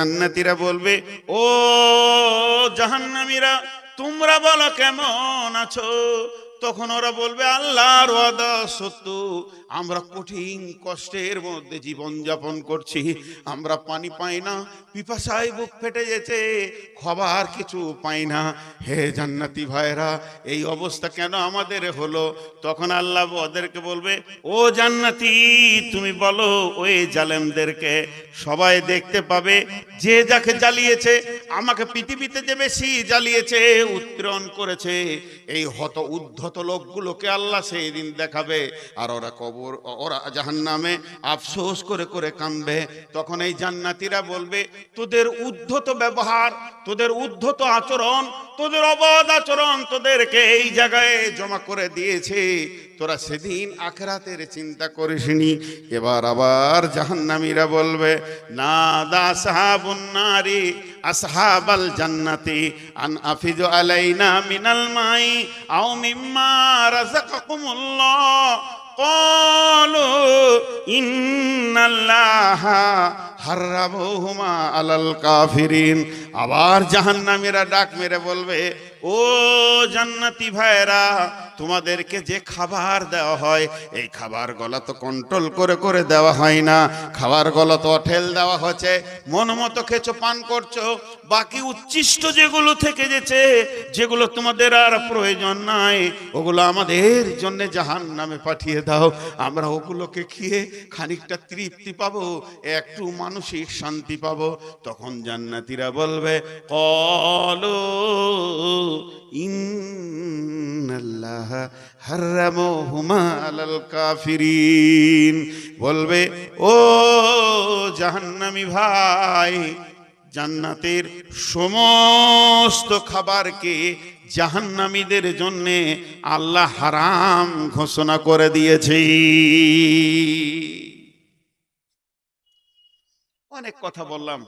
জান্নাতীরা বলবে, ও জাহান্নামীরা তোমরা বলো কেমন আছো? তখন ওরা বলবে, আল্লাহর ওয়াদা সত্য, আমরা কঠিন কষ্টের মধ্যে জীবন যাপন করছি, আমরা পানি পাই না, পিপাসায় বুক ফেটে যেতে, খাবার কিছু পাই না। হে জান্নাতি ভাইরা, এই অবস্থা কেন আমাদের হলো? তখন আল্লাহ ওদেরকে বলবে, ও জান্নাতি তুমি বলো ওই জালেমদেরকে, সবাই দেখতে পাবে যে যাকে জ্বালিয়েছে, আমাকে পৃথিবীতে যে বেশি জ্বালিয়েছে, উৎপীড়ন করেছে, এই হত উদ্ধত লোকগুলোকে আল্লাহ সেই দিন দেখাবে। আর ওরা জাহান্নামে আফসোস করে করে কাঁদবে। তখন এই জান্নাতীরা বলবে, তোদের উদ্ধত ব্যবহার, তোদের উদ্ধত আচরণ, তোদের অবাধ আচরণ তোদেরকে এই জায়গায় জমা করে দিয়েছে, তোরা সেদিন আখিরাতের চিন্তা করিসনি। এবার আবার জাহান্নামীরা বলবে, না দা আসহাবুন নারি আসহাবাল জান্নাতি আন আফিজু আলাইনা মিনাল মাই আও মিম্মা রাযাকাকুমুল্লাহ ক্বালু ইন্নাল্লাহা হারামহুমা আলাল কাফিরিন। আবার জাহান্নামীরা ডাক মেরে বলবে, ও জান্নাতি ভাইরা, তোমাদেরকে যে খাবার দেওয়া হয়, এই খাবার গলা তো কন্ট্রোল করে করে দেওয়া হয় না, খাবার গলা তো অঠেল দেওয়া হচ্ছে, মন মতো খেছো, পান করছো, বাকি উচ্ছিষ্ট যেগুলো থেকে যেছে, যেগুলো তোমাদের আর প্রয়োজন নাই, ওগুলো আমাদের জন্য জাহান্নামে পাঠিয়ে দাও, আমরা ওগুলোকে খেয়ে খানিকটা তৃপ্তি পাবো, একটু মানসিক শান্তি পাবো। তখন জান্নাতীরা বলবে, ক্বালু ইন্নাল্লাহা হারামহুমা আলাল কাফিরিন। বলবে, ও জাহান্নামী ভাই, জান্নাতের সমস্ত খাবারকে জাহান্নামীদের জন্য আল্লাহ হারাম ঘোষণা করে দিয়েছে। অনেক কথা বললাম,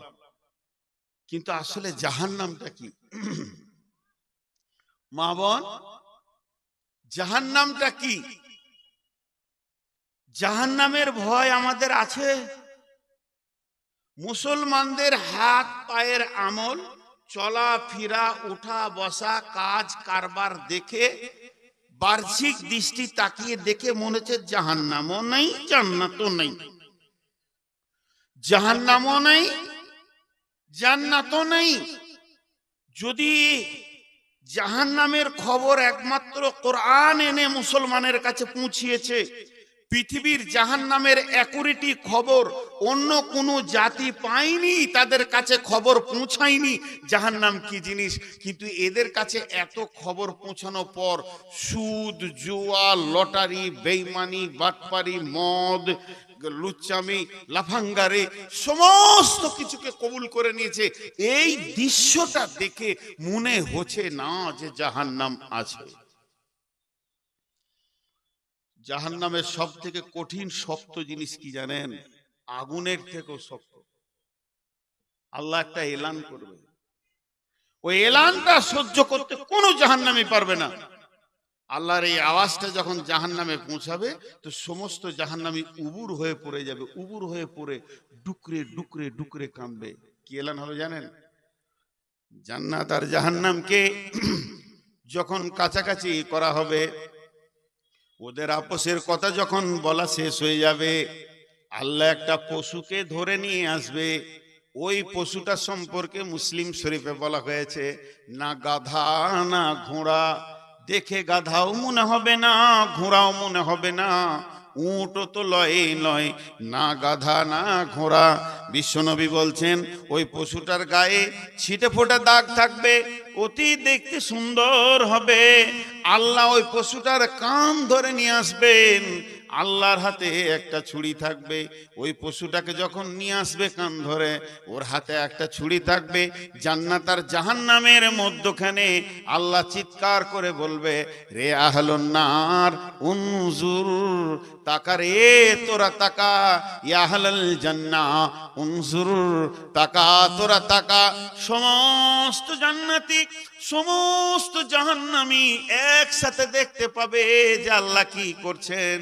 কিন্তু আসলে জাহান্নামটা কি? মা বোন, জাহান্নামটা কি? জাহান্নামের ভয় আমাদের আছে? মুসলমানদের হাত পায়ের আমল, চলাফেরা, উঠা বসা, কাজ কারবার দেখে, বাহ্যিক দৃষ্টি তাকিয়ে দেখে মনে হচ্ছে জাহান্নামও নেই, জান্নাতও নেই, জাহান্নামও নেই, জান্নাতও নেই। যদি জাহান্নামের খবর একমাত্র কোরআন এনে মুসলমানের কাছে পৌঁছিয়েছে, পৃথিবীর জাহান্নামের অ্যাকুরেটি খবর অন্য কোনো জাতি পায়নি, তাদের কাছে খবর পৌঁছায়নি জাহান্নাম কি জিনিস। কিন্তু এদের কাছে এত খবর পৌঁছানোর পর সুদ, জুয়া, লটারি, বেঈমানি, বাটপারি, মদ, লুচ্চামি, লাফাঙ্গারে সমস্ত কিছুকে কবুল করে নিয়েছে। এই দৃশ্যটা দেখে মনে হচ্ছে না যে জাহান্নাম আছে। জাহান্নামের সব থেকে কঠিন শক্ত জিনিস কি জানেন? আগুনের থেকেও শক্ত। আল্লাহ একটা এলান করবে, ওই এলানটা সহ্য করতে কোনো জাহান্নামী পারবে না। আল্লাহর এই আওয়াজটা যখন জাহান্নামে পৌঁছাবে, তো সমস্ত জাহান্নামী উবুর হয়ে পড়ে যাবে, উবুর হয়ে পড়ে ডুকরে ডুকরে ডুকরে কাঁদবে। কি এলান হবে জানেন? জান্নাত আর জাহান্নামকে যখন কাছাকাছি করা হবে, ওদের আপোষের কথা যখন বলা শেষ হয়ে যাবে, আল্লাহ একটা পশুকে ধরে নিয়ে আসবে। ওই পশুটা সম্পর্কে মুসলিম শরীফে বলা হয়েছে, না গাধা না ঘোড়া, দেখে গাধাও মনে হবে না, ঘোড়াও মনে হবে না, উটও তো লয় লয়, না গাধা না ঘোড়া। বিশ্বনবী বলছেন, ওই পশুটার গায়ে ছিটে ফোটা দাগ থাকবে, অতি দেখতে সুন্দর হবে। আল্লাহ ওই পশুটার কান ধরে নিয়ে আসবেন, আল্লাহর হাতে একটা ছুরি থাকবে। ওই পশুটাকে যখন নিয়ে আসবে কান ধরে, ওর হাতে একটা ছুরি থাকবে। জান্নাত আর জাহান্নামের মধ্যখানে আল্লাহ চিৎকার করে বলবে, রে আহলুন নার উনজুর, তাকা রে তোরা তাকা, ইয়া আহলাল জান্নাহ উনজুর, তাকা তোরা তাকা। সমস্ত জান্নাতি, সমস্ত জাহান্নামী একসাথে দেখতে পাবে যে আল্লাহ কি করছেন।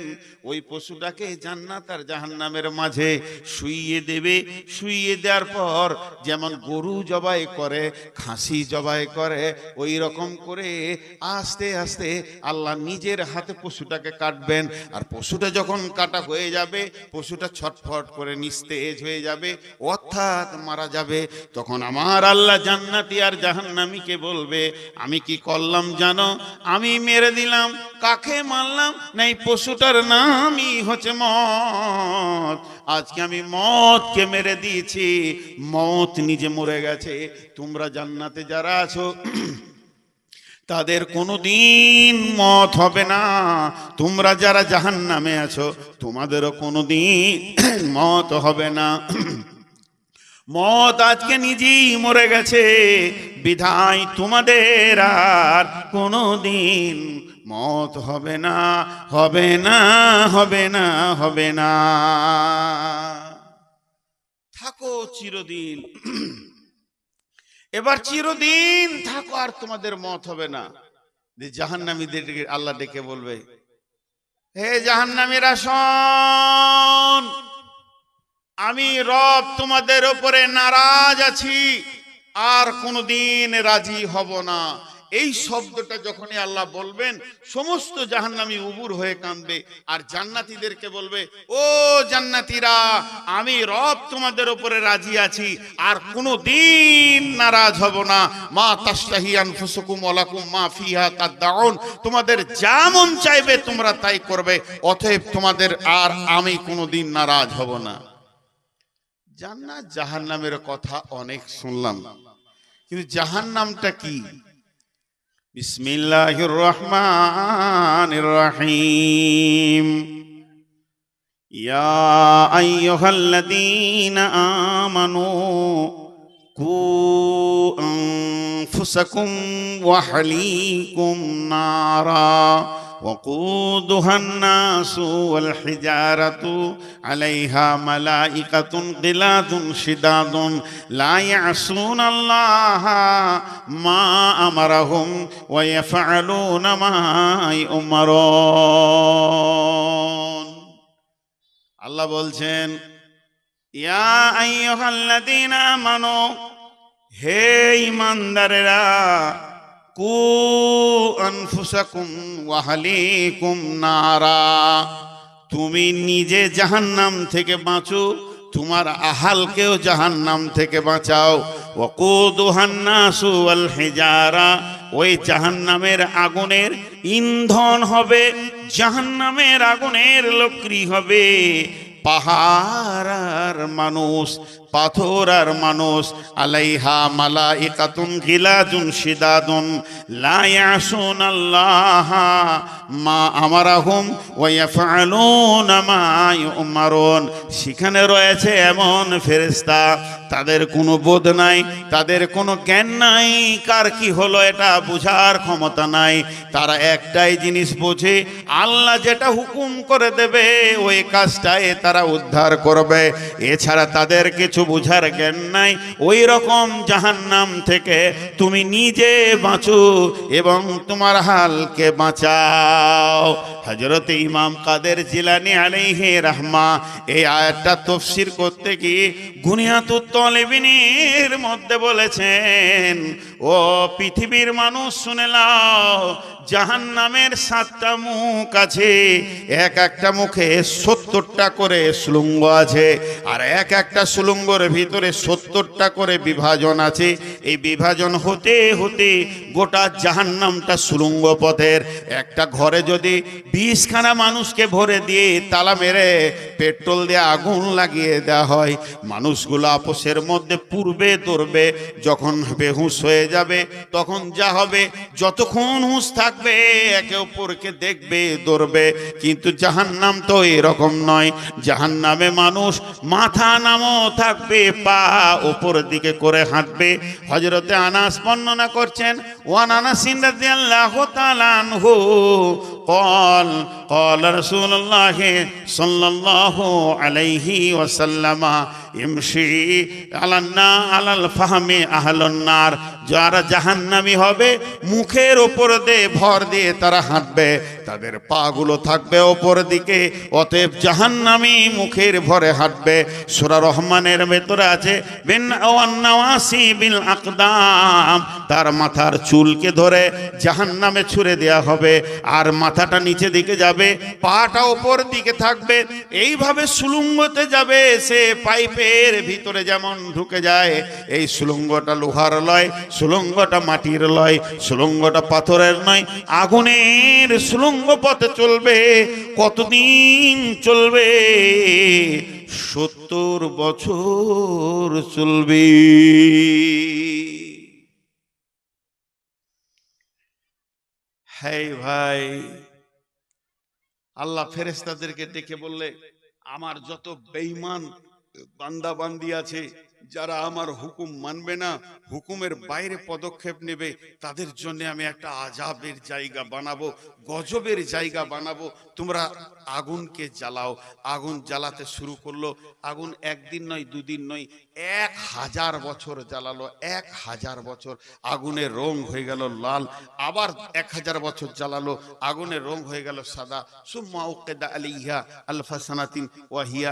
ওই পশুটাকে জান্নাত আর জাহান্নামের মাঝে শুইয়ে দেবে। শুইয়ে দেওয়ার পর যেমন গরু জবাই করে, খাসি জবাই করে, ওই রকম করে আস্তে আস্তে আল্লাহ নিজের হাতে পশুটাকে কাটবেন। আর পশুটা যখন কাটা হয়ে যাবে, পশুটা ছটফট করে নিস্তেজ হয়ে যাবে, অর্থাৎ মারা যাবে। তখন আমার আল্লাহ জান্নাতি আর জাহান্নামীকে বলবে, আমি কি করলাম জানো? আমি মেরে দিলাম। কাকে মারলাম? না, এই পশুটার নামই হচ্ছে মত। আজকে আমি মতকে মেরে দিয়েছি, মত নিজে মরে গেছে। তোমরা জান্নাতে যারা আছো তাদের কোনোদিন মত হবে না। তোমরা যারা জাহান্নামে আছো তোমাদেরও কোনোদিন মত হবে না। মত আজকে নিজেই মরে গেছে, বিধায় তোমাদের আর কোনোদিন মত হবে না, হবে না, হবে না, হবে না। থাকো চিরদিন, এবার চিরদিন থাকো, আর তোমাদের মত হবে না। জাহান্নামীদের আল্লাহ ডেকে বলবে, হে জাহান্নামীরা শোন, আমি রব তোমাদের উপরে নারাজ আছি, আর কোনোদিন রাজি হব না। এই শব্দটা যখনই আল্লাহ বলবেন, সমস্ত জাহান্নামী উবুর হয়ে কাঁদবে, আর জান্নাতীদেরকে বলবে, ও জান্নাতীরা, আমি রব তোমাদের উপরে রাজি আছি, আর কোনোদিন নারাজ হব না। মা তাশতাহি আনফুসুকুম ওয়া লাকুম মা ফিহা তাদউন, তোমাদের যা মন চাইবে তোমরা তাই করবে, অতএব তোমাদের আর আমি কোনোদিন নারাজ হব না। জান্নাত জাহান্নামের কথা অনেক শুনলাম, কিন্তু জাহান্নামটা কি? বিসমিল্লাহির রহমানির রহিম। ইয়া আইয়ুহাল্লাযীনা আমানু কু আনফুসাকুম ওয়া আহলিকুম নারা وقودها الناس والحجارة عليها ملائكة غلاظ شداد لا يعصون الله ما أمرهم ويفعلون ما يؤمرون। আল্লাহ বলছেন, ইয়া আইয়ুহাল্লাযীনা আমানু, হে ঈমানদারেরা, কু আনফুসাকুম ওয়া আহলিকুম নারা, তুমি নিজে জাহান্নাম থেকে বাঁচো, তোমার আহালকেও জাহান্নাম থেকে বাঁচাও। ওয়াকুদুহান নাসু ওয়াল হিজারা, ওই জাহান্নামের আগুনের ইন্ধন হবে, জাহান্নামের আগুনের লকড়ি হবে পাহাড় আর মানুষ, পাথর আর মানুষ। আলাইহা মালাইকাতুন গিলাজুন শিদাদুন লা ইয়াসুনাল্লাহা মা আমারাহুম ওয়া ইয়াফআলুনা মা ইউমারুন। সেখানে রয়েছে এমন ফেরেশতা, তাদের কোনো বোধ নাই, তাদের কোনো জ্ঞান নাই, কার কি হলো এটা বোঝার ক্ষমতা নাই। তারা একটাই জিনিস বোঝে, আল্লাহ যেটা হুকুম করে দেবে ওই কাজটাই তারা উদ্ধার করবে, এছাড়া তাদের কিছু বুঝার জ্ঞান নাই। ওই রকম জাহান্নাম থেকে তুমি নিজে বাঁচো এবং তোমার হালকে বাঁচাও। হযরত ইমাম কাদের জিলানী আলাইহি রাহমা এই আয়াতটা তাফসীর করতে গিয়ে গুনিয়াতুত তালিবিনের মধ্যে বলেছেন, ও পৃথিবীর মানুষ শুনে নাও, জাহান্নামের 7টা মুখ আছে, এক একটা মুখে 70টা করে সুলঙ্গ আছে, আর এক একটা সুলঙ্গের ভিতরে 70টা করে বিভাজন আছে। এই বিভাজন হতে হতে গোটা জাহান্নামটা সুলঙ্গ পথের। একটা ঘরে যদি 20খানা মানুষকে ভরে দিয়ে তালা মেরে পেট্রোল দিয়ে আগুন লাগিয়ে দেওয়া হয়, মানুষগুলো আপসের মধ্যে পূর্বে দৌড়বে, যখন বেহুশ হয়ে যাবে তখন যা হবে, যতক্ষণ হুঁশ থাকবে একে অপরকে দেখবে, দৌড়বে। কিন্তু জাহান্নাম তো এরকম নয়। জাহান্নামে মানুষ মাথা নামও থাকবে, পা উপর দিকে করে হাঁটবে। হযরতে আনাস বর্ণনা করছেন, ওয়ান আনাস রাদিয়াল্লাহু তাআলা আনহু قال قال رسول الله صلى الله عليه وسلم يمشي على الفهم أهل النار। যারা জাহান্নামী হবে মুখের ওপর দিয়ে ভর দিয়ে তারা হাঁটবে, তাদের পা গুলো থাকবে ওপর দিকে, অতএব জাহান্নামী মুখের ভরে হাঁটবে। সূরা রহমানের ভেতরে আছে বিন ওয়ান্নাওয়াসি বিল আকদাম, তার মাথার চুলকে ধরে জাহান্নামে ছুঁড়ে দেয়া হবে, আর মাথাটা নিচে দিকে যাবে, পাটা ওপর দিকে থাকবে, এইভাবে সুলুঙ্গতে যাবে। সে পাইপের ভিতরে যেমন ঢুকে যায়, এই সুলুঙ্গটা লোহার লয়, সুলুঙ্গটা মাটির লয়, সুলুঙ্গটা পাথরের নয়, আগুনের সুলুঙ্গ পথে চলবে। কতদিন চলবে? 70 বছর চলবে। হ্যাঁ ভাই, আল্লাহ ফেরেশতাদেরকে ডেকে বললে, আমার যত বেঈমান বান্দা বান্দি আছে, যারা আমার হুকুম মানবে না, হুকুমের বাইরে পদক্ষেপ নেবে, তাদের জন্য আমি একটা আযাবের জায়গা বানাবো, গজবের জায়গা বানাবো। তোমরা আগুনকে জ্বালাও। আগুন জ্বালাতে শুরু করলো। আগুন একদিন নয়, দুদিন নয়, 1000 বছর জ্বালালো। 1000 বছর আগুনের রং হয়ে গেল লাল। আবার 1000 বছর জ্বালালো, আগুনের রং হয়ে গেল সাদা। সুম্মা উকিদা আলাইহা আলফা সানাতিন ওয়া হিয়া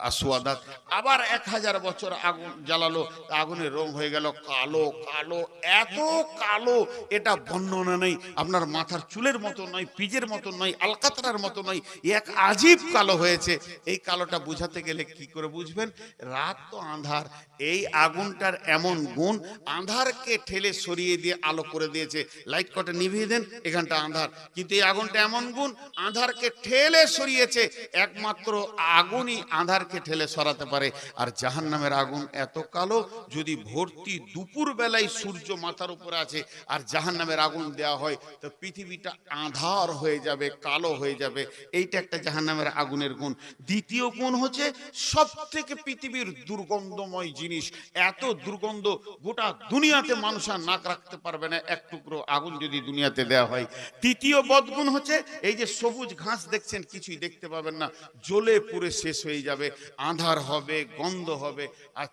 আসওয়াদাত। আবার 1000 বছর আগুন জ্বালালো, আগুনের রং হয়ে গেল কালো। কালো, এত কালো এটা বর্ণনা নেই। আপনার মাথার চুলের মতো নয়, পিজের মতো নয়, আলকাতরার মতো নয়, এক আজীব কালো হয়েছে। এই কালোটা বুঝাতে গেলে কি করে বুঝবেন? রাত তো আঁধার, এই আগুনটার এমন গুণ, আঁধারকে ঠেলে সরিয়ে দিয়ে আলো করে দিয়েছে। লাইট কটা নিভিয়ে দেন, এখানটা আঁধার, কিন্তু এই আগুনটা এমন গুণ, আঁধারকে ঠেলে সরিয়েছে। একমাত্র আগুনই আঁধারকে ঠেলে সরাতে পারে। আর জাহান্নামের আগুন এত কালো, যদি ভর্তি দুপুর বেলায় সূর্য মাথার উপরে আছে আর জাহান্নামের আগুন দেওয়া হয়, তো পৃথিবীটা আঁধার হয়ে যাবে, কালো হয়ে যাবে। এইটা একটা জাহান্নামের আগুনের গুণ। দ্বিতীয় গুণ হচ্ছে সব থেকে পৃথিবীর দুর্গন্ধময় জিনিস, এত দুর্গন্ধ গোটা দুনিয়াতে মানুষ আর নাক রাখতে পারবে না, এক টুকরো আগুন যদি দুনিয়াতে দেওয়া হয়। তৃতীয় বদগুণ হচ্ছে এই যে সবুজ ঘাস দেখছেন, কিছুই দেখতে পাবেন না, জ্বলে পুড়ে শেষ হয়ে যাবে, আঁধার হবে, গন্ধ হবে। আর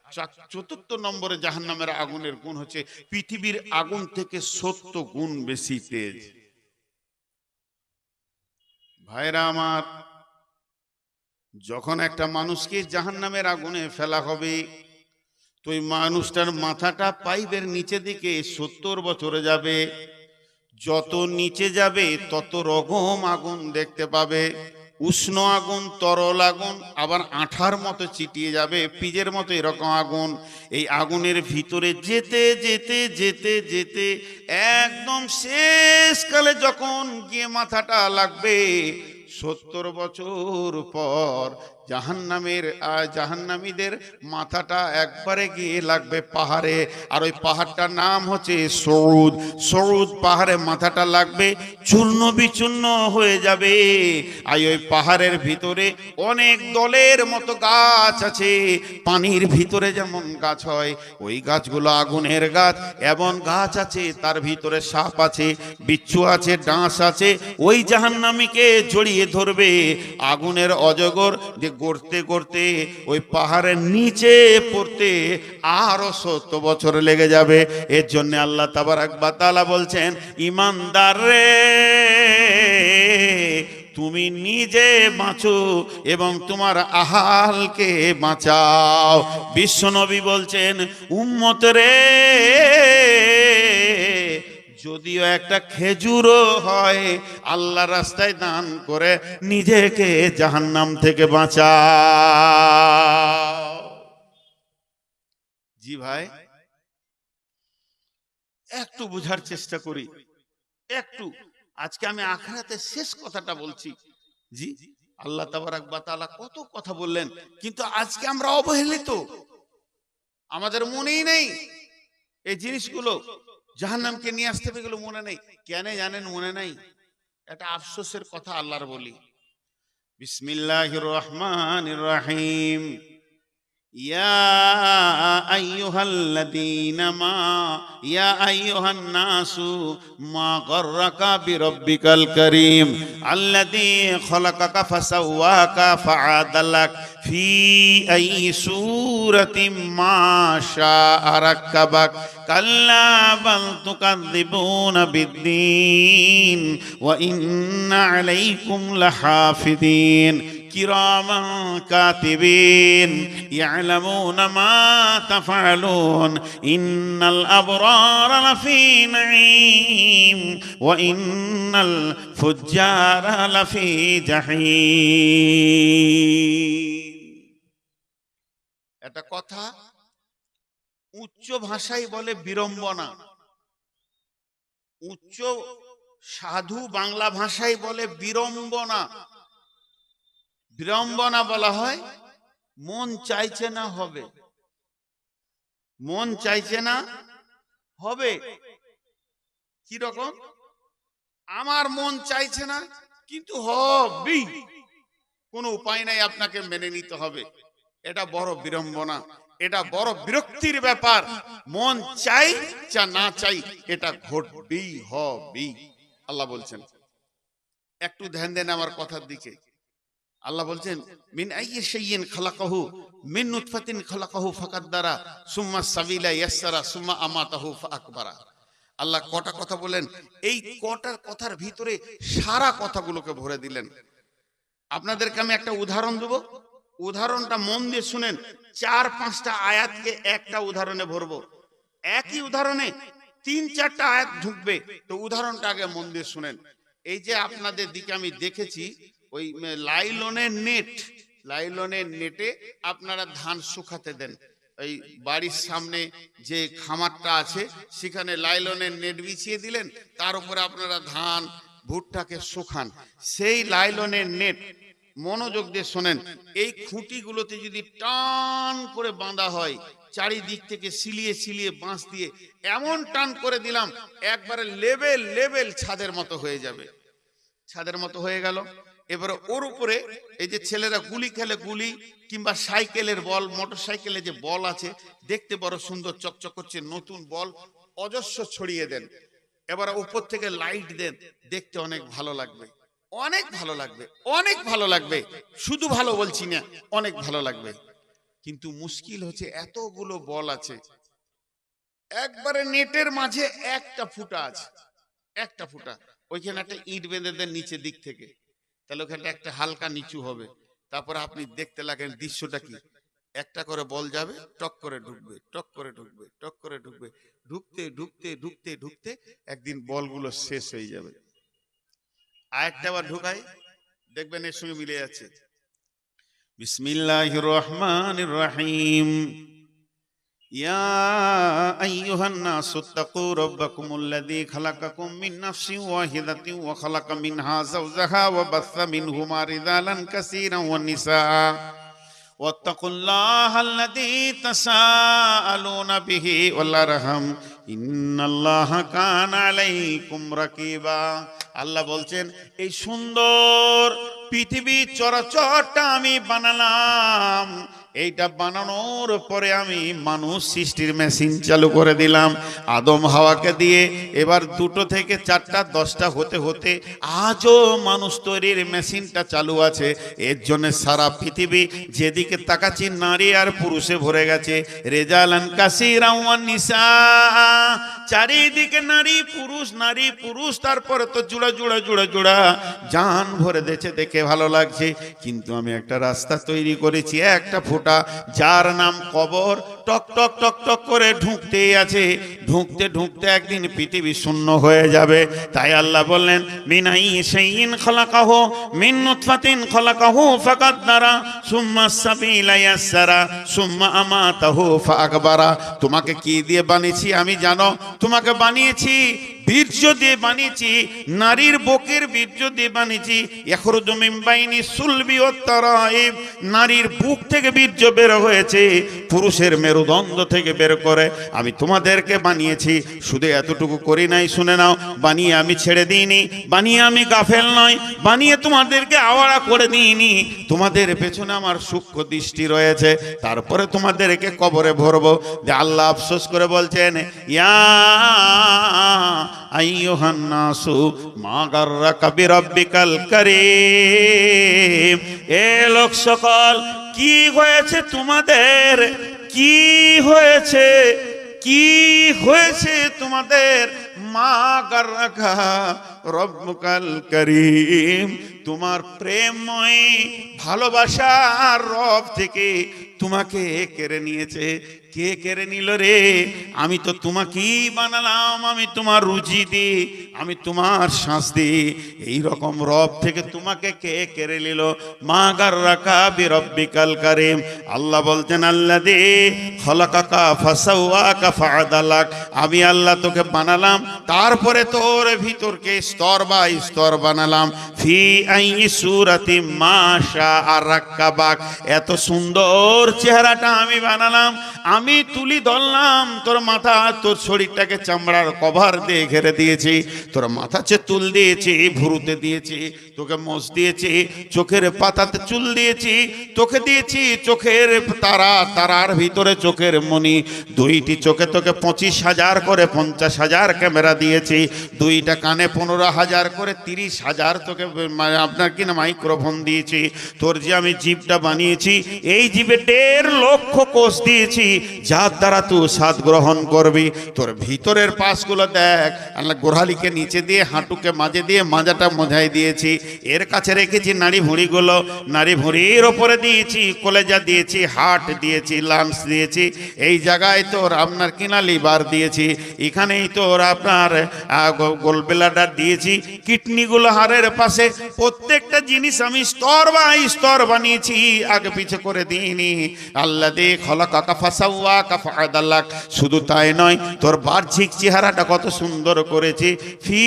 চতুর্থ নম্বরে জাহান্নামের আগুনের গুণ হচ্ছে পৃথিবীর আগুন থেকে 70 গুণ বেশি তেজ। ভাইরা আমার, যখন একটা মানুষকে জাহান্নামের আগুনে ফেলা হবে, তো ওই মানুষটার মাথাটা পাইপের নিচে দিকে 70 বছরে যাবে। যত নিচে যাবে তত রকম আগুন দেখতে পাবে। উষ্ণ আগুন, তরল আগুন, আবার আঠার মতো চিটিয়ে যাবে, পিজের মতো এরকম আগুন। এই আগুনের ভিতরে যেতে যেতে যেতে যেতে একদম শেষকালে যখন গিয়ে মাথাটা লাগবে, 70 বছর পর জাহান্নামীদের মাথাটা একবারে গিয়ে লাগবে পাহাড়ে। আর ওই পাহাড়টার নাম হচ্ছে সৌদ। সৌদ পাহাড়ে মাথাটা লাগবে, চূর্ণ বিচূর্ণ হয়ে যাবে। আর ওই পাহাড়ের ভিতরে অনেক দলের মতো গাছ আছে। পানির ভিতরে যেমন গাছ হয়, ওই গাছগুলো আগুনের গাছ। এমন গাছ আছে তার ভিতরে সাপ আছে, বিচ্ছু আছে, ডাঁশ আছে। ওই জাহান্নামীকে জড়িয়ে ধরবে আগুনের অজগর, যে গড়তে গড়তে ওই পাহাড়ের নিচে পড়তে আরো 70 বছর লেগে যাবে। এর জন্য আল্লাহ তাবারাক ওয়া তাআলা বলছেন, ইমানদার রে, তুমি নিজে বাঁচো এবং তোমার আহালকে বাঁচাও। বিশ্বনবী বলছেন, উম্মত রে, যদিও একটা খেজুরও হয়, আল্লাহ রাস্তায় দান করে নিজেকে জাহান্নাম থেকে বাঁচাও। জি ভাই, একটু বোঝার চেষ্টা করি, একটু। আজকে আমি আখিরাতের শেষ কথাটা বলছি। জি, আল্লাহ তাবারাক ওয়া তাআলা কত কথা বললেন, কিন্তু আজকে আমরা অবহেলিত, আমাদের মনেই নেই এই জিনিসগুলো। জাহান্নামকে নিয়ে আসতে হবে, এগুলো মনে নেই। কেন জানেন মনে নেই? এটা আফসোসের কথা আল্লাহর বলি। বিসমিল্লাহির রহমানির রহিম। ইয়া আইয়ুহান নাসু মা গররাকা বিরব্বিকাল কারীম আল্লাযী খলাকাকা ফাসাওয়াকা ফাআদালাক ফি আইয়ি সূরাতিম মা শাআ রাক্কাবাক কাল্লা বাল তুকাযযিবুনা বিদ্দীন ওয়া ইন্না আলাইকুম লাহাফিযিন কিরামান কাতিবিন ইয়ালামুনা মা তাফআলুন ইন্নাল আবরারা লাফি নাঈম ওয়া ইন্নাল ফুজ্জারা লাফি জাহিম। এটা কথা উচ্চ ভাষায় বলে বিড়ম্বনা, উচ্চ সাধু বাংলা ভাষায় বলে বিড়ম্বনা। বিড়ম্বনা বলা হয় মন চাইছে না হবে, মন চাইছে না হবে। কি রকম? আমার মন চাইছে না কিন্তু হবেই, কোনো উপায় নাই, আপনাকে মেনে নিতে হবে। এটা বড় বিড়ম্বনা, এটা বড় বিরক্তির ব্যাপার। মন চাই চা না চাই এটা ঘটবেই, হবেই। আল্লাহ বলছেন, একটু ধ্যান দেন আমার কথার দিকে। আল্লাহ বলছেন মিন আইয়ি শাইইন খালাকাহু মিন নুতফাতিন খালাকাহু ফাকাদ্দারা সুম্মা সাবিলা ইয়াসসারা সুম্মা আমাতাহু ফাআকবারা। আল্লাহ কটা কথা বলেন, এই কটা কথার ভিতরে সারা কথাগুলোকে ভরে দিলেন। আপনাদেরকে আমি একটা উদাহরণ দেব, উদাহরণটা মন দিয়ে শুনেন। 4-5টা আয়াতকে একটা উদাহরণে ভরবো, একই উদাহরণে 3-4টা আয়াত ঢুকবে। তো উদাহরণটা আগে মন দিয়ে শুনেন। এই যে আপনাদের দিকে আমি দেখেছি ওই লাইলনের নেট, লাইলনের নেটে আপনারা ধান শুকাতে দেন। এই বাড়ির সামনে যে খামারটা আছে সেখানে লাইলনের নেট বিছিয়ে দিলেন, তার উপরে আপনারা ধান ভুট্টাকে শুকান। সেই লাইলনের নেট মনোযোগ দিয়ে শোনেন, এই খুঁটিগুলোতে যদি টান করে বাঁধা হয়, চারিদিক থেকে সিলিয়ে সিলিয়ে বাঁশ দিয়ে এমন টান করে দিলাম একবারে লেবেল লেবেল ছাদের মতো হয়ে যাবে। ছাদের মতো হয়ে গেল। এবারে ওর উপরে এই যে ছেলেরা গুলি খেলে, গুলি কিংবা সাইকেলের বল, মোটর সাইকেলে যে বল আছে দেখতে বড় সুন্দর চকচক করছে, নতুন বল অজস্র ছড়িয়ে দেন। এবারে উপর থেকে লাইট দেন, দেখতে অনেক ভালো লাগবে, অনেক ভালো লাগবে, অনেক ভালো লাগবে। শুধু ভালো বলছি না, অনেক ভালো লাগবে। কিন্তু মুশকিল হচ্ছে এতগুলো বল আছে, একবারে নেটের মাঝে একটা ফুটা আছে, একটা ফুটা। ওইখানে একটা ইট বেঁধে দেন নিচের দিক থেকে, তাহলে ওখানটা একটা হালকা নিচু হবে। তারপরে আপনি দেখতে লাগেন দৃশ্যটা কি, একটা করে বল যাবে, টক করে ঢুকবে, টক করে ঢুকবে, টক করে ঢুকবে, ঢুকতে ঢুকতে ঢুকতে ঢুকতে একদিন বলগুলো শেষ হয়ে যাবে। আরেকটা আবার ঢুকাই, দেখবেন এর সঙ্গে মিলে যাচ্ছে। বিসমিল্লাহির রহমানির রহিম। ইয়া আইয়ুহান নাসু তাকু রাব্বাকুমুল্লাযী খালাকাকুম মিন নাফসিন ওয়াহিদাতিন ওয়া খালাকা মিনহা যাওজাহা ওয়া বাসসা মিনহুমা রিজালান কাসীরান ওয়ান নিসা ওয়াত্তাকুল্লাহাল্লাযী তাসাআলুনা বিহি ওয়াল আরহাম ইন্নাল্লাহা কানা আলাইকুম রাকিবা। আল্লাহ বলছেন এই সুন্দর পৃথিবী চরাচরটা আমি বানালাম, এইটা বানানোর পরে আমি মানুষ সৃষ্টির মেশিন চালু করে দিলাম আদম হাওয়াকে দিয়ে। এবার 2 থেকে 4টা 10টা হতে হতে আজও মানুষ তৈরির মেশিনটা চালু আছে। এর জন্য সারা পৃথিবী যেদিকে তাকাচ্ছি নারী আর পুরুষে ভরে গেছে। রেজালান কাসীরান ওয়ান নিসা, চারিদিকে নারী পুরুষ, নারী পুরুষ, তারপরে তো জোড়া জোড়া জোড়া জোড়া জান ভরে দিয়েছে, দেখে ভালো লাগছে। কিন্তু আমি একটা রাস্তা তৈরি করেছি, একটা ফুটা, যার নাম কবর। টক টক টক টক করে ঢুকতেই আছে, ঢুকতে ঢুকতে একদিন পৃথিবী শূন্য হয়ে যাবে। তাই আল্লাহ বললেন মিন আইয়ি শাইইন খালাকাহু মিন নুতফাতিন খালাকাহু ফাকাদ্দারা সুম্মা সাবিলা ইয়াসসারা সুম্মা আমাতাহু ফাআকবারা। তোমাকে কি দিয়ে বানিয়েছি আমি জানো? তোমাকে বানিয়েছি বীর্য দিয়ে বানিয়েছি, নারীর বুকের বীর্য দিয়ে বানিয়েছি। ইখরুজু মিন বাইনি সুলবি ওয়াত তারাইব, নারীর বুক থেকে বীর্য বের হয়েছে, পুরুষের মেরুদণ্ড থেকে বের করে আমি তোমাদেরকে বানিয়েছি। শুধু এতটুকু করি নাই, শুনে নাও, বানিয়ে আমি ছেড়ে দিইনি, বানিয়ে আমি গাফেল নয়, বানিয়ে তোমাদেরকে আওয়ারা করে দিইনি। তোমাদের পেছনে আমার সূক্ষ্ম দৃষ্টি রয়েছে, তারপরে তোমাদেরকে কবরে ভরবো। যে আল্লাহ আফসোস করে বলছেন, ইয়া আইয়ুহান নাসু মা গাররাকা বিরাব্বিকাল কারীম, এ লোক সকল, কি হয়েছে তোমাদের, কি হয়েছে, কি হয়েছে তোমাদের? মা গাররাকা রব্বুকাল কারীম, তোমার প্রেমময় ভালোবাসার রব থেকে তোমাকে কেড়ে নিয়েছে। কে কেড়ে নিল রে? আমি তো তোমাকেই বানালাম, আমি তোমার রুজি দিই, আমি তোমার শ্বাস দিই, এই রকম রব থেকে তোমাকে কে কেড়ে নিল? মা গাররাকা বিরাব্বিকাল কারীম। আল্লাহ বলছেন, আল্লাযী খলাকাকা ফাসাওয়াকা ফাআদালাক, আমি আল্লাহ তোকে বানালাম, তারপরে তোর ভিতরকে স্তর বাই স্তর বানালাম। ফি আইয়ি সূরাতিম মা শাআ রাক্কাবাক, এত সুন্দর চেহারাটা আমি বানালাম, আমি তুলি ধরলাম তোর মাথা, তোর শরীরটাকে চামড়ার কভার দিয়ে ঘিরে দিয়েছি, তোর মাথাতে চুল দিয়েছি, ভুরুতে দিয়েছি, তোকে মোষ দিয়েছি, চোখের পাতাতে চুল দিয়েছি, তোকে দিয়েছি চোখের তারা, তারার ভিতরে চোখের মণি, দুইটি চোখে তোকে 25,000 করে 50,000 ক্যামেরা দিয়েছি, দুইটা কানে 15,000 করে 30,000 তোকে আপনার কিনা মাইক্রোফোন দিয়েছি, তোর যে আমি জীবটা বানিয়েছি, এই জীবে 1.5 লক্ষ কোষ দিয়েছি, যার দ্বারা তুই স্বাদ গ্রহণ করবি। তোর ভিতরের পাশগুলো দেখ, আল্লাহ গোড়ালিকে নিচে দিয়ে, হাঁটুকে মাঝে দিয়ে, মাজাটা মোঝাই দিয়েছি, এর কাছে রেখেছি নাড়ি ভুঁড়িগুলো, নাড়ি ভুঁড়ির ওপরে দিয়েছি কলেজা দিয়েছি, হার্ট দিয়েছি, লাংস দিয়েছি, এই জায়গায় তোর আপনার কিনা লিভার দিয়েছি, এখানেই তোর আপনার গোলব্লাডার দিয়েছি, কিডনিগুলো হাড়ের পাশে, প্রত্যেকটা জিনিস আমি স্তর বাই স্তর বানিয়েছি, আগে পিছে করে দিইনি। আল্লাযী খলাকাকা ফাসাওয়াকা ফাআদালাক, শুধু তাই নয়, তোর বাহ্যিক চেহারাটা কত সুন্দর করেছি। ফি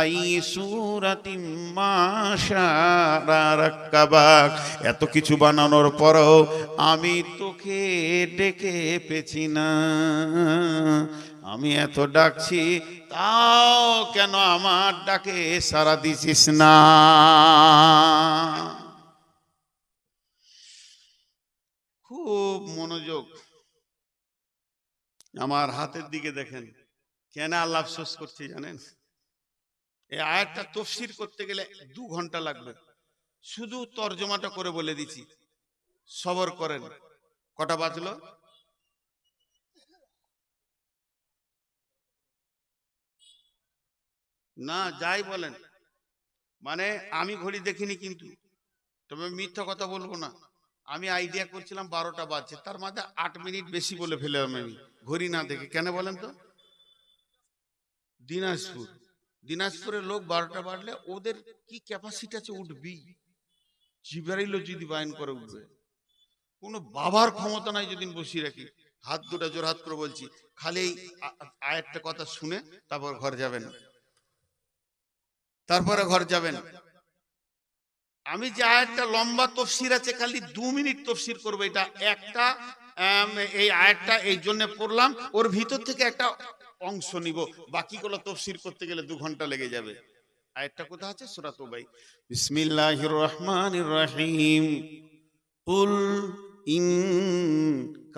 আইয়ি সূরাতিম মা শাআ রাক্কাবাক, এত কিছু বানানোর পরও আমি তোকে ডেকে পেছি না, আমি এত ডাকছি, তাও কেন আমার ডাকে সাড়া দিছিস না? খুব মনোযোগ আমার হাতের দিকে দেখেন। কেন আল্লাহ আফসোস করছে জানেন? এই আয়াতটা তাফসীর করতে গেলে 2 ঘন্টা লাগবে, শুধু তরজমাটা করে বলে দিচ্ছি, সবর করেন। কটা বাজলো? না যাই বলেন, মানে আমি ঘড়ি দেখিনি, কিন্তু তবে মিথ্যা কথা বলবো না, আমি আইডিয়া করছিলাম 12টা বাজছে, তার মাঝে 8 মিনিট বেশি বলে ফেললাম আমি ঘড়ি না দেখে। কেন বলেন তো? দিনাজপুর, দিনাজপুরের লোক 12টা বাজলে ওদের কি ক্যাপাসিটি আছে, উঠবি, জিবরাইল যদি বায়ন করে উঠবে, কোনো বাবার ক্ষমতা নাই যদি বসিয়ে রাখি। হাত দুটা জোর হাত করে বলছি, খালি আয়াতটা কথা শুনে তারপর ঘর যাবেন, তারপরে ঘর যাবেন। আমি যে আয়াতটা লম্বা তফসির আছে, খালি 2 মিনিট তফসির করবো, এটা একটা এই আয়াতটা এই জন্য পড়লাম, ওর ভিতর থেকে একটা অংশ নিব, বাকিগুলো তফসির করতে গেলে 2 ঘন্টা লেগে যাবে। আয়াতটা কোথায় আছে? সূরা তাওবা। বিসমিল্লাহির রহমানির রহিম। কুল ইন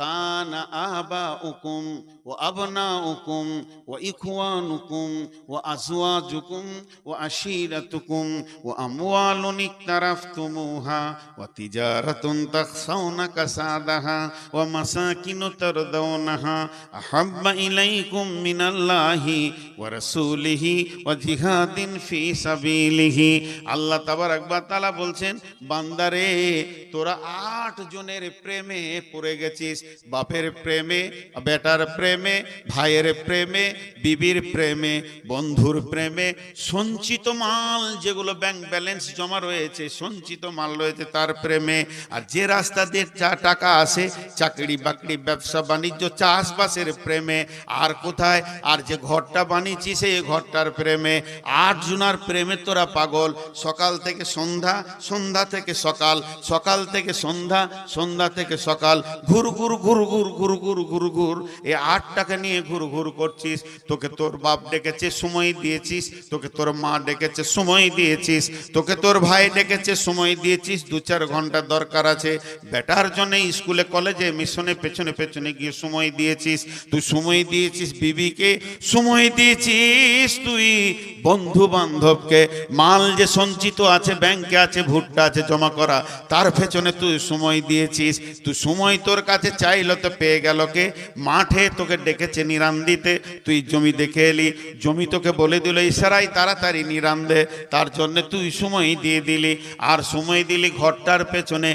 কানা আবাউকুম ওয়া আবনাউকুম ওয়া ইখওয়ানুকুম ওয়া আজওয়াজুকুম ওয়া আশীরাতুকুম ওয়া আমওয়ালুন ইকতারাফতুমুহা ওয়া তিজারাতুন তাখশাউনা কাসাদাহা ওয়া মাসাকিনু তারদাউনাহা আহাব্বা ইলাইকুম মিনাল্লাহি ওয়া রাসূলিহি ওয়া জিহাদিন ফি সাবিলিহি। আল্লাহ তাবারাক ওয়া তাআলা বলছেন, বান্দারে তোরা 8 জনের প্রেমে পড়ে গেছিস, বাপের প্রেমে, বেটার প্রেমে, ভাইয়ের প্রেমে, বিবির প্রেমে, বন্ধুর প্রেমে, সঞ্চিত মাল যেগুলো ব্যাংক ব্যালেন্স জমা রয়েছে, সঞ্চিত মাল রয়েছে তার প্রেমে, আর যে রাস্তা দিয়ে যা টাকা আসে, চাকরি বাকরি, ব্যবসা বাণিজ্য, চাষবাসের প্রেমে, আর কোথায়, আর যে ঘরটা বানিয়েছি সেই ঘরটার প্রেমে। 8 জনার প্রেমে তোরা পাগল। সকাল থেকে সন্ধ্যা, সন্ধ্যা থেকে সকাল, সকাল থেকে সন্ধ্যা, সন্ধ্যা থেকে সকাল, ঘুর ঘুর ঘুর ঘুর ঘুর ঘুর ঘুর ঘুর, এই 8টাকে নিয়ে ঘুর ঘুর করছিস। তোকে তোর বাপ ডেকেছে, সময় দিয়েছিস। তোকে তোর মা ডেকেছে, সময় দিয়েছিস। তোকে তোর ভাই ডেকেছে, সময় দিয়েছিস। 2-4 ঘন্টা দরকার আছে বেটার জন্য, স্কুলে কলেজে মিশনে পেছনে পেছনে গিয়ে সময় দিয়েছিস। তুই সময় দিয়েছিস বিবিকে, সময় দিয়েছিস তুই বন্ধু বান্ধবকে। মাল যে সঞ্চিত আছে, ব্যাংকে আছে, ভুট্টা আছে জমা করা, তার পেছনে তুই সময় দিয়েছিস। তুই সময় তোর কাছে চাইলো তো পেয়ে গেল কে? মাঠে তোকে ডেকেছে নিরান দিতে, তুই জমি দেখে এলি, জমি তোকে বলে দিল ইশারায় তাড়াতাড়ি নিরান দে, তার জন্য তুই সময় দিয়ে দিলি। আর সময় দিলি ঘরটার পেছনে,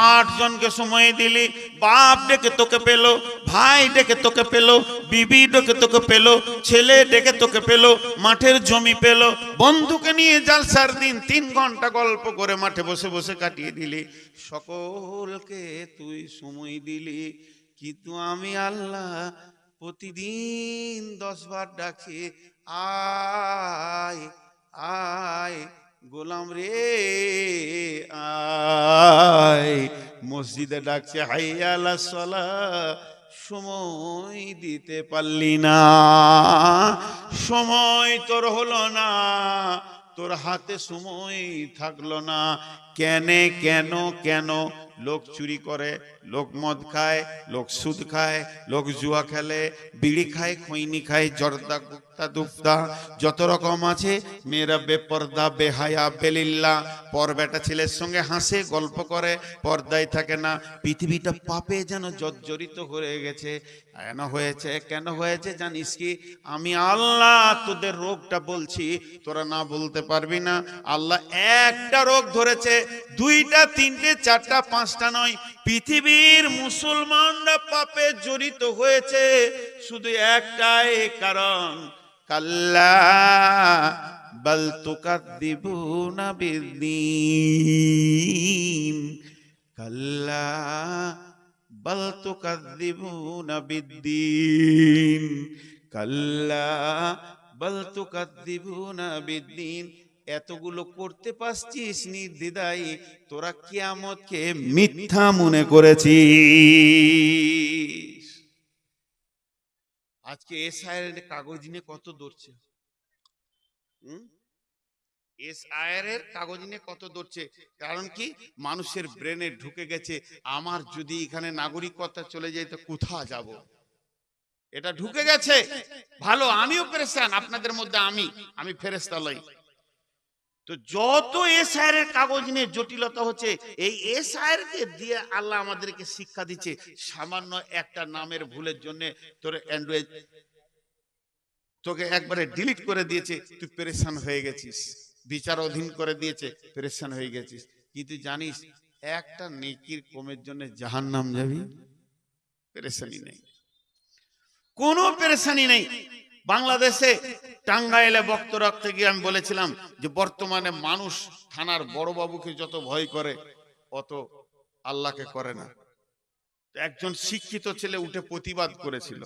8 জনকে সময় দিলি। বাপ ডেকে তোকে পেলো, ভাই ডেকে তোকে পেলো, বিবি ডেকে তোকে পেলো, ছেলে ডেকে তোকে পেলো, মাঠের জমি পেলো। বন্ধুকে নিয়ে জালসার দিন 3 ঘন্টা গল্প করে মাঠে বসে বসে কাটিয়ে দিলি। সকলকে তুই সময় দিলি, কিন্তু আমি আল্লাহ প্রতিদিন 10 বার ডাকি, আয় আয় গোলাম রে আয়। মসজিদে ডাকছে হাইয়া আলাস সালাহ, সময় দিতে পারলি না, সময় তোর হলো না, তোর হাতে সময় থাকলো না। কেন কেন কেন? লোক চুরি করে, লোক মদ খায়, লোক সুদ খায়, লোক জুয়া খেলে, বিড়ি খায়, খৈনি খায়, জর্দা, গুপ্তা, দুপ্তা, যত রকম আছে। মেয়েরা বেপর্দা, বেহায়া, বেলিল্লা, পর বেটা ছেলের সঙ্গে হাসে, গল্প করে, পর্দায় থাকে না। পৃথিবীটা পাপে যেন জর্জরিত হয়ে গেছে। কেন হয়েছে? কেন হয়েছে জানিস কি? আমি আল্লাহ তোদের রোগটা বলছি, তোরা না বলতে পারবি না। আল্লাহ একটা রোগ ধরেছে, 2টা 3টে 4টা 5টা নয়। পৃথিবীর মুসলমানরা পাপে জড়িত হয়েছে শুধু একটাই কারণ, কাল্লা বাল তুকাদ্দিবুনা বিদ্দীন, কাল্লা বাল তুকাদ্দিবুনা বিদ্দীন, কাল্লা বাল তুকাদ্দিবুনা বিদ্দীন। এতগুলো করতে পারছিস নির্দ্বিধায়, তোরা কিয়ামতকে মিথ্যা মনে করেছিস। আজকে এসআইআর কাগজ নিয়ে কত দৌড়ছে, এসআইআর এর কাগজ নিয়ে কত দৌড়ছে। কারণ কি? মানুষের ব্রেনে ঢুকে গেছে, আমার যদি এখানে নাগরিকত্ব চলে যায় তো কোথা যাব, এটা ঢুকে গেছে। ভালো, আমিও পেরেশান, আপনাদের মধ্যে আমি ফেরেশতা লই। তো যত এসআইআর এর কাগজ নিয়ে জটিলতা হচ্ছে, এই এসআইআর কে দিয়ে আল্লাহ আমাদেরকে শিক্ষা দিচ্ছে। সামান্য একটা নামের ভুলের জন্য তোর অ্যান্ড্রয়েড তোকে একবারে ডিলিট করে দিয়েছে, তুই পেরেশান হয়ে গেছিস। বিচার অধীন করে দিয়েছে, পেরেশান হয়ে গেছিস। কিন্তু জানিস একটা নেকির কমের জন্য জাহান্নাম যাবি? পেরেশানি নেই, কোনো পেরেশানি নেই। বাংলাদেশে টাঙ্গাইলে বক্তব্য রাখতে গিয়ে আমি বলেছিলাম যে বর্তমানে মানুষ থানার বড় বাবুকে যত ভয় করে অত আল্লাহকে করে না। একজন শিক্ষিত ছেলে উঠে প্রতিবাদ করেছিল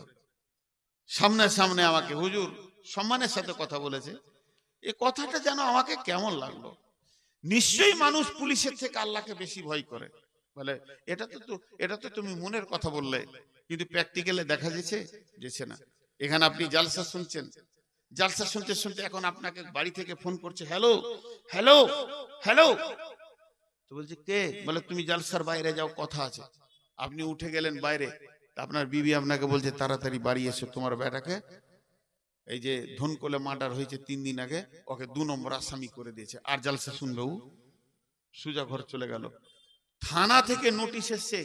সামনে সামনে আমাকে, হুজুর সম্মানের সাথে কথা বলেছে। এই কথাটা যেন আমাকে কেমন লাগলো। নিশ্চয়ই মানুষ পুলিশের থেকে আল্লাহকে বেশি ভয় করে। বলে এটা তো তুমি মনের কথা বললে, কিন্তু প্র্যাকটিক্যালে দেখা যেছে না। এখানে আপনি জালসা শুনছেন, জালসা শুনতে শুনতে এখন আপনাকে বাড়ি থেকে ফোন করছে, হ্যালো হ্যালো হ্যালো, তো বলছে কে? বলে তুমি জালসার বাইরে যাও, কথা আছে। আপনি উঠে গেলেন বাইরে, আপনার বিবি আপনাকে বলছে তাড়াতাড়ি বাড়ি এসো, তোমার বেটাকে এই যে ধনকোলে মার্ডার হয়েছে 3 দিন আগে, ওকে 2 নম্বর আসামি করে দিয়েছে। আর জালসা শুনবে ও? সুজা ঘর চলে গেল। থানা থেকে নোটিশ এসছে,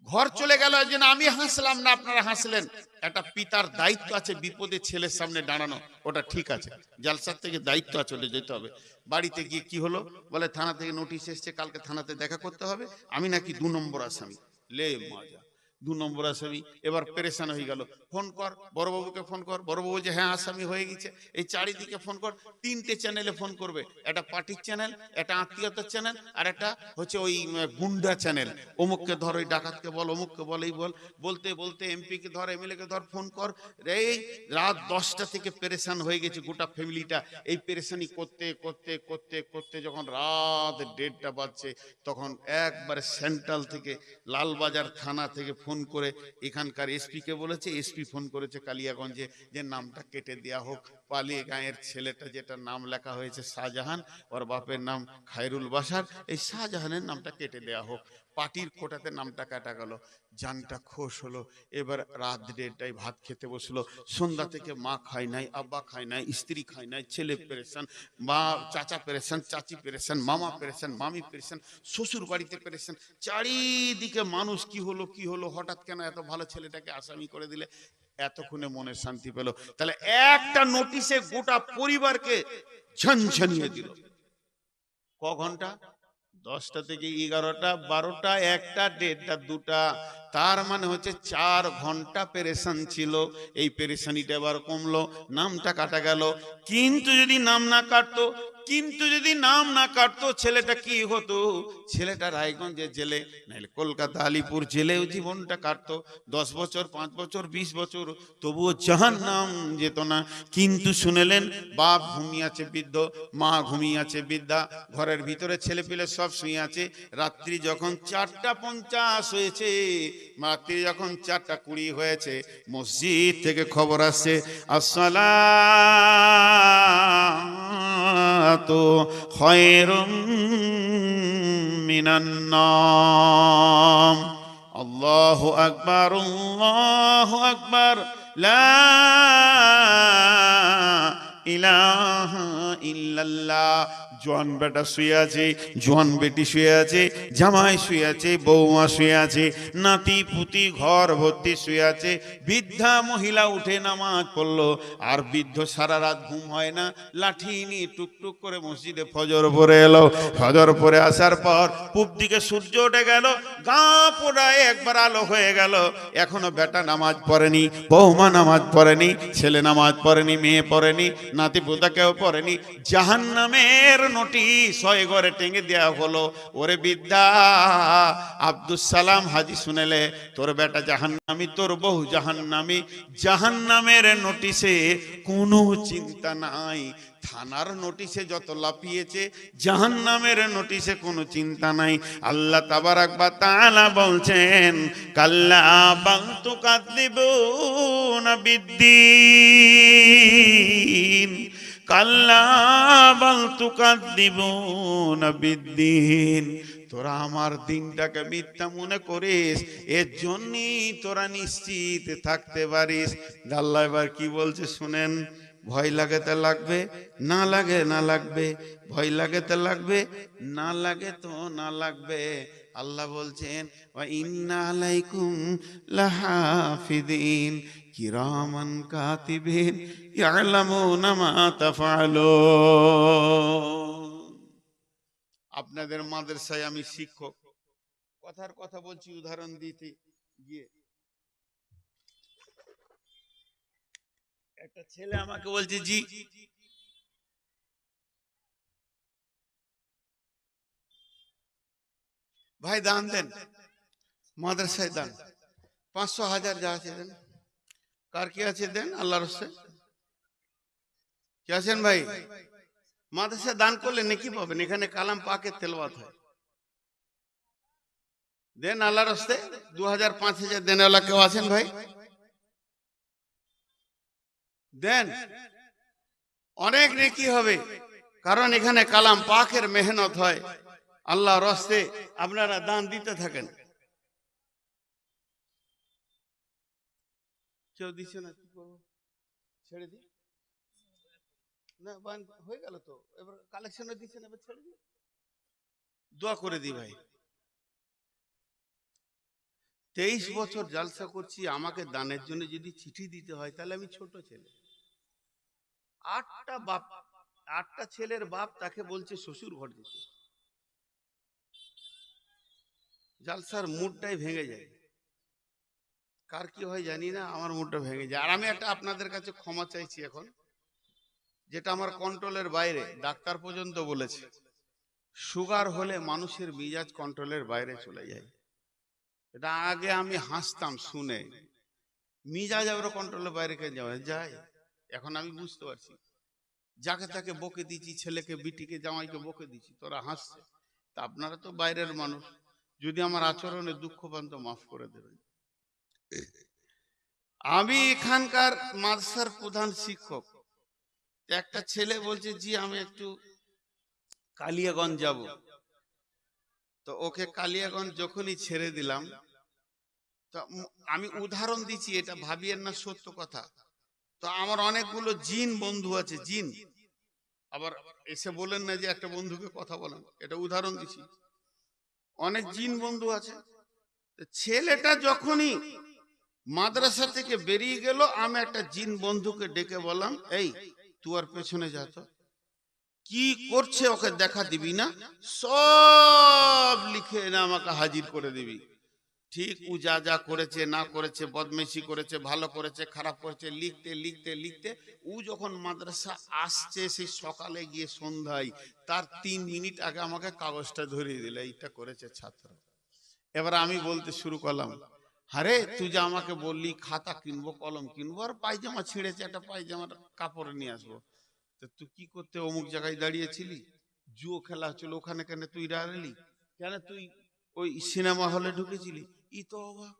ঘর চলে গেল। এই জন্য আমি হাসলাম না, আপনারা হাসলেন। একটা পিতার দায়িত্ব আছে বিপদে ছেলের সামনে দাঁড়ানো, ওটা ঠিক আছে। জালসার থেকে দায়িত্ব আছে, চলে যেতে হবে। বাড়িতে গিয়ে কি হলো? বলে থানা থেকে নোটিশ এসছে, কালকে থানাতে দেখা করতে হবে, আমি নাকি 2 নম্বর আসামি। লে মজা, 2 নম্বর আসামি। এবার পেরেশান হয়ে গেল, ফোন কর বড়বাবুকে, ফোন কর। বড়বাবু যে হ্যাঁ আসামি হয়ে গেছে, এই চারিদিকে ফোন কর। 3টে চ্যানেলে ফোন করবে, একটা পার্টির চ্যানেল, একটা আত্মীয়তার চ্যানেল, আর একটা হচ্ছে ওই গুন্ডা চ্যানেল। অমুককে ধর, ওই ডাকাতকে বল, অমুককে বল, এই বল। বলতে বলতে এমপি কে ধর, এমএলএ কে ধর, ফোন কর। এই রাত 10টা থেকে পেরেশান হয়ে গেছে গোটা ফ্যামিলিটা। এই পেরেশানি করতে করতে করতে করতে যখন রাত 1:30 বাজছে, তখন একবারে সেন্ট্রাল থেকে, লালবাজার থানা থেকে ফোন করে এখানকার এসপি কে বলেছে। এসপি ফোন করেছে কালিয়াগঞ্জে, যে নামটা কেটে দেয়া হোক। পালিয়ে গাঁয়ের ছেলেটা, যেটা নাম লেখা হয়েছে শাহজাহান, ওর বাপের নাম খায়রুল বাশার, এই শাহজাহানের নামটা কেটে দেয়া হোক। পার্টির কোটাতে নামটা কাটা গেল, জানটা খোশ হলো। এবার রাত 1:30টায় ভাত খেতে বসলো। সন্ধ্যা থেকে মা খায় নাই, আব্বা খায় নাই, স্ত্রী খায় নাই, ছেলে পেরেশান, মা চাচা পেরেশান, চাচি পেরেশান, মামা পেরেশান, মামি পেরেশান, শ্বশুর বাড়িতে পেরেশান। চারিদিকে মানুষ, কি হলো কি হলো, হঠাৎ কেন এত ভালো ছেলেটাকে আসামি করে দিলে। এতক্ষণে মনে শান্তি পেল। তাহলে একটা নোটিশে গোটা পরিবারকে ঝনঝনিয়ে দিল। ক ঘন্টা? 10টা থেকে 11টা, 12টা, 1টা, 1:30টা, 2টা। তার মানে হচ্ছে 4 ঘন্টা পেরেশান ছিল। এই পেরেশানিটা এবার কমলো, নামটা কাটা গেল। কিন্তু যদি নাম না কাটতো, ছেলেটা কি হতো? ছেলেটা রায়গঞ্জের জেলে, নাহলে কলকাতা আলিপুর জেলেও জীবনটা কাটতো। 10 বছর, 5 বছর, 20 বছর, তবুও জাহান্নাম যেত না। কিন্তু শুনেলেন, বাপ ঘুমিয়ে আছে বৃদ্ধ, মা ঘুমিয়ে আছে বৃদ্ধা, ঘরের ভিতরে ছেলে পেলে সব শুয়ে আছে। রাত্রি যখন 4:50 হয়েছে, রাত্রি যখন 4:20 হয়েছে, মসজিদ থেকে খবর আসছে, আসসালাতু খায়রুম মিনান নাওম। আল্লাহু আকবার, আল্লাহু আকবার, লা ইলাহা ইল্লাল্লাহ। জোয়ান বেটা শুয়ে আছে, জোয়ান বেটি শুয়ে আছে, জামাই শুয়ে আছে, বৌমা শুয়ে আছে, নাতি পুতি ঘর ভর্তি শুয়ে আছে। বৃদ্ধা মহিলা উঠে নামাজ পড়লো। আর বৃদ্ধ সারা রাত ঘুম হয় না, লাঠি নিয়ে টুকটুক করে মসজিদে ফজর পড়ে এলো। ফজর পড়ে আসার পর পূব দিকে সূর্য উঠে গেল, গা পোড়ায় একবার আলো হয়ে গেল। এখনো বেটা নামাজ পড়েনি, বৌমা নামাজ পড়েনি, ছেলে নামাজ পড়েনি, মেয়ে পড়েনি, নাতি পোতা কেউ পড়েনি। জাহান্নামের নোটিশ হয় ঘরে টেঙে দেয়া হলো। ওরে বিদ্যা, আব্দুল সালাম হাজি শুনেলে, তোর বেটা জাহান্নামী, তোর বউ জাহান্নামী। জাহান্নামের নোটিশে কোনো চিন্তা নাই। থানার নোটিশে যত লাফিয়েছে, জাহান্নামের নোটিশে কোনো চিন্তা নাই। আল্লাহ তাবারাক ওয়া তাআলা বলছেন, কাল্লা বাল তুকাদ্দিবুনা বিদ্দীন, কাল্লা বাল তুকাদ্দিবুনা বিদ্দীন। তোরা আমার দিনটাকে মিথ্যা মনে করিস, এর জন্যই তোরা নিশ্চিত থাকতে পারিস। আল্লাহ এবার কি বলছে শুনেন। ভয় লাগে তা লাগবে, না লাগে না লাগবে। ভয় লাগে তা লাগবে, না লাগে তো না লাগবে। আল্লাহ বলছেন, ওয়া ইন্না আলাইকুম লাহাফিদিন কিরামান কাতিবিন ইয়ালামুনা মা তাফআলুন। আপনাদের মাদ্রাসায় আমি শিক্ষক, কথার কথা বলছি উদাহরণ দিতে গিয়ে। একটা ছেলে আমাকে বলছে, জি ভাই দান দেন, মাদ্রাসায় দান, 500 1000 যা আছে দেন। কার কি আছে দেন, আল্লাহর রাস্তায় কি আছেন ভাই? মাদ্রাসায় দান করলে নেকি পাবেন, এখানে কালাম পাকের তেলাওয়াত হয়। দেন আল্লাহর রাস্তায় 2000 5000 দেনওয়ালা কেউ আছেন ভাই? দেন, অনেক নেকি হবে, কারণ এখানে কালাম পাকের মেহনত হয়। আল্লাহর রাস্তায় আপনারা দান দিতে থাকেন। কেউ দিচ্ছে না, কি করবো, ছেড়ে দিই না, হয়ে গেল তো। এবার কালেকশনে দিচ্ছেন, এবার ছেড়ে দিই, দোয়া করে দিই ভাই। 23 বছর জালসা করছি, আমাকে দানের জন্য যদি চিঠি দিতে হয়, তাহলে আমি ছোট ছেলে। 8টা বাপ, 8টা ছেলের বাপ তাকে বলছে শ্বশুর ঘর দিতে। জালসার মুডটাই ভেঙে যায়। কার কি হয় জানি না, আমার মুডটা ভেঙে যায়। আর আমি একটা আপনাদের কাছে ক্ষমা চাইছি এখন, যেটা আমার কন্ট্রোলের বাইরে। ডাক্তার পর্যন্ত বলেছে সুগার হলে মানুষের মিজাজ কন্ট্রোলের বাইরে চলে যায়। এটা আগে আমি হাসতাম শুনে, মিজাজ আবার কন্ট্রোলের বাইরে কে যাওয়া যায়। এখন আমি বুঝতে পারছি, যাকে তাকে বকে দিচ্ছি, ছেলেকে বিটিকে জামাইকে বকে দিচ্ছি, তোরা হাসছে। তা আপনারা তো বাইরের মানুষ, যদি আমার আচরণে দুঃখ পান তো মাফ করে দেবেন। আমি এখানকার মাদ্রাসার প্রধান শিক্ষক। একটা ছেলে বলছে জি আমি একটু কালিয়াগঞ্জ যাব। তো ওকে কালিয়াগঞ্জ যখনই ছেড়ে দিলাম, তো আমি উদাহরণ দিচ্ছি, এটা ভাবিয়েন না, সত্য কথা। তো আমার অনেকগুলো জিন বন্ধু আছে, জিন। আবার এসে বলেন না যে একটা বন্ধুকে কথা বলেন, এটা উদাহরণ দিচ্ছি। অনেক জিন বন্ধু আছে। ছেলেটা যখনই মাদ্রাসা থেকে বেরিয়ে গেল, আমি একটা জিন বন্ধুকে ডেকে বললাম, এই তুই আর পেছনে যা তো, কি করছে ওকে দেখা দিবি না, সব লিখে এনে আমাকে হাজির করে দিবি। ঠিক ও যা যা করেছে না করেছে, বদমেশি করেছে, ভালো করেছে, খারাপ করেছে, লিখতে লিখতে লিখতে ও যখন মাদ্রাসা আসছে, সেই সকালে গিয়ে সন্ধ্যায়, তার 3 মিনিট আগে আমাকে কাগজটা ধরিয়ে দিল, এইটা করেছে ছাত্র। এবার আমি বলতে শুরু করলাম, আরে তুই যে আমাকে বললি খাতা কিনবো, কলম কিনবো, আর পায়জামা ছিঁড়েছে, একটা পায়জামার কাপড় নিয়ে আসবো, তো তুই কি করতে অমুক জায়গায় দাঁড়িয়েছিলি, জুয়ো খেলা হচ্ছিল ওখানে, কেন তুই দাঁড়ালি, কেন তুই ওই সিনেমা হলে ঢুকেছিলি, ই তো অবাক,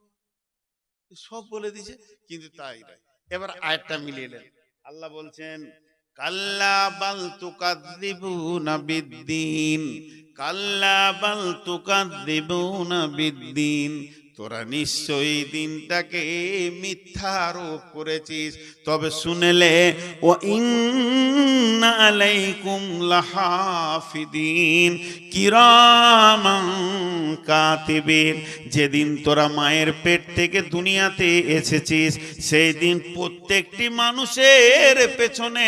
সব বলে দিছে। কিন্তু তাই নয়। এবার আয়াতটা মিলিয়ে নেন। আল্লাহ বলছেন, কাল্লা বাল তুকাযযিবুনা বিদ্দীন, কাল্লা বাল তুকাযযিবুনা বিদ্দীন, তোরা নিশ্চয়ই দিনটাকে মিথ্যা আরোপ করেছিস। তবে শুনেলে, ও ইন্না আলাইকুম লাহাফিদিন কিরামান কাতিবিন, যেদিন তোরা মায়ের পেট থেকে দুনিয়াতে এসেছিস, সেই দিন প্রত্যেকটি মানুষের পেছনে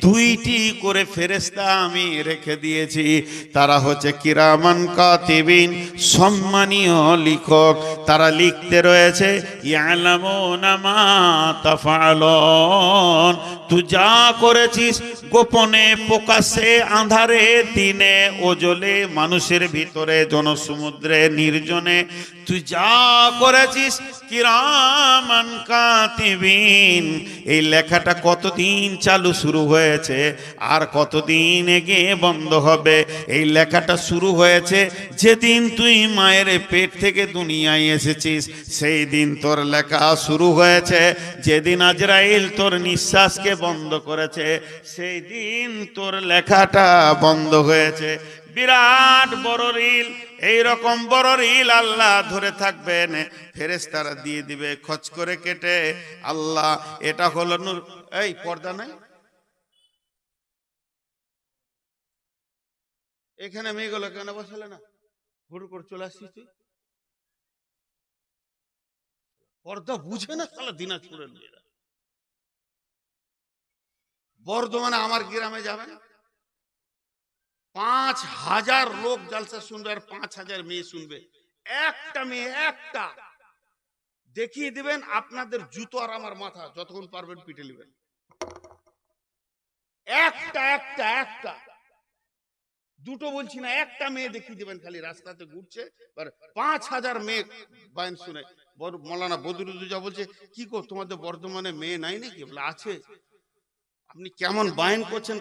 2টি করে ফেরেশতা আমি রেখে দিয়েছি। তারা হচ্ছে কিরামান কাতিবিন, সম্মানীয় লিখক। তারা লিখতে রয়েছে, ইয়ালামুনা মা তাফআলুন, তুই যা করেছিস গোপনে, প্রকাশ্যে, আঁধারে, দিনে, ওজলে, মানুষের ভিতরে, জনসমুদ্রে, নির্জনে, তুই যা করেছিস, কিরামান কাতিবিন। এই লেখাটা কতদিন চালু শুরু হয়েছে আর কতদিন এগিয়ে বন্ধ হবে? এই লেখাটা শুরু হয়েছে যেদিন তুই মায়ের পেট থেকে দুনিয়ায় এসেছিস, সেই দিন তোর লেখা শুরু হয়েছে। যেদিন আজরাইল তোর নিঃশ্বাসকে বন্ধ করেছে, সেই দিন তোর লেখাটা বন্ধ হয়েছে। বিরাট বড় রিল, এইরকম বড় রিল আল্লাহ ধরে থাকবেন, ফেরেশতারা দিয়ে দিবে খচ করে কেটে। আল্লাহ, এটা হলো নূর। এই পর্দা নাই এখানে, মেয়েগুলো কেন বসালে না? হুড় করে চলে আসছিস তুই, পর্দা বুঝে না তাহলে দিনাজপুরের মেয়েরা। বর্ধমানে আমার গ্রামে যাবেন, 5000 লোক জালসা শুনবে আর 5000 মেয়ে শুনবে। একটা মেয়ে, একটা দেখিয়ে দিবেন, আপনাদের জুতো আর আমার মাথা যতক্ষণ পারবেন পিটে নেবেন। একটা একটা একটা, দুটো বলছি না, একটা মেয়ে দেখিয়ে দিবেন, খালি রাস্তাতে ঘুরছে, 5000 মেয়ে বায়ন শুনে। মৌলানা বদরুদ্দোজা বলছে, কি গো তোমাদের বর্ধমানে মেয়ে নাই নাকি? বলে আছে। আপনি কেমন বায়ন করছেন